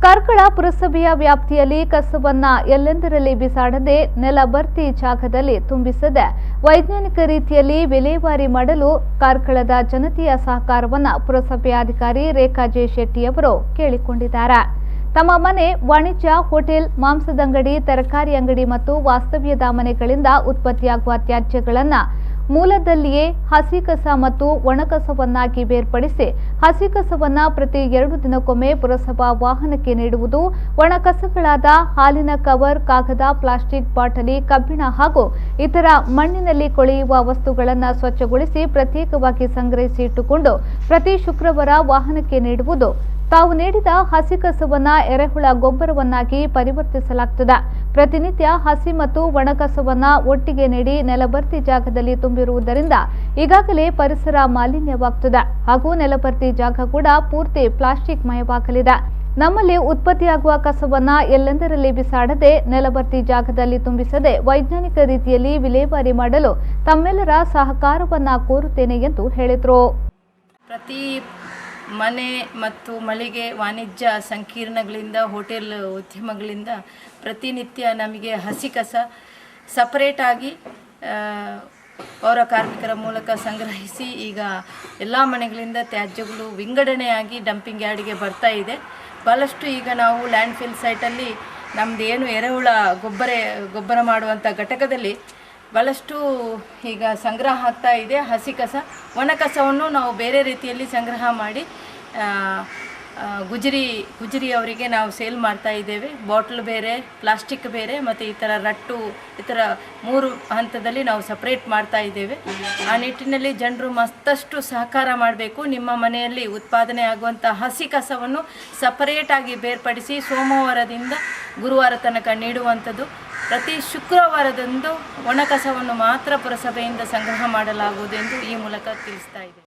ಕಾರ್ಕಳ ಪುರಸಭೆಯ ವ್ಯಾಪ್ತಿಯಲ್ಲಿ ಕಸವನ್ನ ಎಲ್ಲೆಂದರಲ್ಲಿ ಬಿಸಾಡದೆ ನೆಲಭರ್ತಿ ಜಾಗದಲ್ಲಿ ತುಂಬಿಸದೆ ವೈಜ್ಞಾನಿಕ ರೀತಿಯಲ್ಲಿ ವಿಲೇವಾರಿ ಮಾಡಲು ಕಾರ್ಕಳದ ಜನತೆಯ ಸಹಕಾರವನ್ನು ಪುರಸಭೆಯ ಅಧಿಕಾರಿ ರೇಖಾ ಜೆ ಶೆಟ್ಟಿಯವರು ಕೇಳಿಕೊಂಡಿದ್ದಾರೆ. ತಮ್ಮ ಮನೆ, ವಾಣಿಜ್ಯ, ಹೋಟೆಲ್, ಮಾಂಸದಂಗಡಿ, ತರಕಾರಿ ಅಂಗಡಿ ಮತ್ತು ವಾಸ್ತವ್ಯದ ಮನೆಗಳಿಂದ ಉತ್ಪತ್ತಿಯಾಗುವ ತ್ಯಾಜ್ಯಗಳನ್ನು ಮೂಲದಲ್ಲಿಯೇ ಹಸಿ ಕಸ ಮತ್ತು ಒಣಕಸವನ್ನಾಗಿ ಬೇರ್ಪಡಿಸಿ ಹಸಿ ಕಸವನ್ನು ಪ್ರತಿ 2 ದಿನಕ್ಕೊಮ್ಮೆ ಪುರಸಭಾ ವಾಹನಕ್ಕೆ ನೀಡುವುದು, ಒಣಕಸಗಳಾದ ಹಾಲಿನ ಕವರ್, ಕಾಗದ, ಪ್ಲಾಸ್ಟಿಕ್ ಬಾಟಲಿ, ಕಬ್ಬಿಣ ಹಾಗೂ ಇತರ ಮಣ್ಣಿನಲ್ಲಿ ಕೊಳೆಯುವ ವಸ್ತುಗಳನ್ನು ಸ್ವಚ್ಛಗೊಳಿಸಿ ಪ್ರತ್ಯೇಕವಾಗಿ ಸಂಗ್ರಹಿಸಿ ಇಟ್ಟುಕೊಂಡು ಪ್ರತಿ ಶುಕ್ರವಾರ ವಾಹನಕ್ಕೆ ನೀಡುವುದು. ತಾವು ನೀಡಿದ ಹಸಿ ಕಸವನ್ನು ಎರೆಹುಳ ಗೊಬ್ಬರವನ್ನಾಗಿ ಪರಿವರ್ತಿಸಲಾಗುತ್ತದೆ. ಪ್ರತಿನಿತ್ಯ ಹಸಿ ಮತ್ತು ಒಣಕಸವನ್ನು ಒಟ್ಟಿಗೆ ನೀಡಿ ನೆಲಭರ್ತಿ ಜಾಗದಲ್ಲಿ ತುಂಬಿರುವುದರಿಂದ ಈಗಾಗಲೇ ಪರಿಸರ ಮಾಲಿನ್ಯವಾಗುತ್ತದೆ ಹಾಗೂ ನೆಲಭರ್ತಿ ಜಾಗ ಕೂಡ ಪೂರ್ತಿ ಪ್ಲಾಸ್ಟಿಕ್ ಮಯವಾಗಲಿದೆ. ನಮ್ಮಲ್ಲಿ ಉತ್ಪತ್ತಿಯಾಗುವ ಕಸವನ್ನ ಎಲ್ಲೆಂದರಲ್ಲಿ ಬಿಸಾಡದೆ ನೆಲಭರ್ತಿ ಜಾಗದಲ್ಲಿ ತುಂಬಿಸದೆ ವೈಜ್ಞಾನಿಕ ರೀತಿಯಲ್ಲಿ ವಿಲೇವಾರಿ ಮಾಡಲು ತಮ್ಮೆಲ್ಲರ ಸಹಕಾರವನ್ನ ಕೋರುತ್ತೇನೆ ಎಂದು ಹೇಳಿದರು. ಪ್ರತಿ ಮನೆ ಮತ್ತು ಮಳಿಗೆ, ವಾಣಿಜ್ಯ ಸಂಕೀರ್ಣಗಳಿಂದ, ಹೋಟೆಲ್ ಉದ್ಯಮಗಳಿಂದ ಪ್ರತಿನಿತ್ಯ ನಮಗೆ ಹಸಿ ಕಸ ಸಪರೇಟಾಗಿ ಪೌರ ಕಾರ್ಮಿಕರ ಮೂಲಕ ಸಂಗ್ರಹಿಸಿ ಈಗ ಎಲ್ಲ ಮನೆಗಳಿಂದ ತ್ಯಾಜ್ಯಗಳು ವಿಂಗಡಣೆಯಾಗಿ ಡಂಪಿಂಗ್ ಯಾರ್ಡಿಗೆ ಬರ್ತಾ ಇದೆ. ಭಾಳಷ್ಟು ಈಗ ನಾವು ಲ್ಯಾಂಡ್ ಫಿಲ್ ಸೈಟಲ್ಲಿ ನಮ್ಮದು ಏನು ಎರೆಹುಳ ಗೊಬ್ಬರ ಮಾಡುವಂಥ ಘಟಕದಲ್ಲಿ ಭಾಳಷ್ಟು ಈಗ ಸಂಗ್ರಹ ಆಗ್ತಾ ಇದೆ. ಹಸಿ ಕಸ, ಒಣ ಕಸವನ್ನು ನಾವು ಬೇರೆ ರೀತಿಯಲ್ಲಿ ಸಂಗ್ರಹ ಮಾಡಿ ಗುಜರಿ ಅವರಿಗೆ ನಾವು ಸೇಲ್ ಮಾಡ್ತಾ ಇದ್ದೇವೆ. ಬಾಟ್ಲ್ ಬೇರೆ, ಪ್ಲಾಸ್ಟಿಕ್ ಬೇರೆ ಮತ್ತು ಈ ಥರ ರಟ್ಟು, ಈ ಥರ 3 ಹಂತದಲ್ಲಿ ನಾವು ಸಪ್ರೇಟ್ ಮಾಡ್ತಾ ಇದ್ದೇವೆ. ಆ ನಿಟ್ಟಿನಲ್ಲಿ ಜನರು ಮತ್ತಷ್ಟು ಸಹಕಾರ ಮಾಡಬೇಕು. ನಿಮ್ಮ ಮನೆಯಲ್ಲಿ ಉತ್ಪಾದನೆ ಆಗುವಂಥ ಹಸಿ ಕಸವನ್ನು ಸಪರೇಟಾಗಿ ಬೇರ್ಪಡಿಸಿ ಸೋಮವಾರದಿಂದ ಗುರುವಾರ ತನಕ ನೀಡುವಂಥದ್ದು. ಪ್ರತಿ ಶುಕ್ರವಾರದಂದು ಒಣ ಕಸವನ್ನು ಮಾತ್ರ ಪುರಸಭೆಯಿಂದ ಸಂಗ್ರಹ ಮಾಡಲಾಗುವುದು ಎಂದು ಈ ಮೂಲಕ ತಿಳಿಸ್ತಾ ಇದೆ.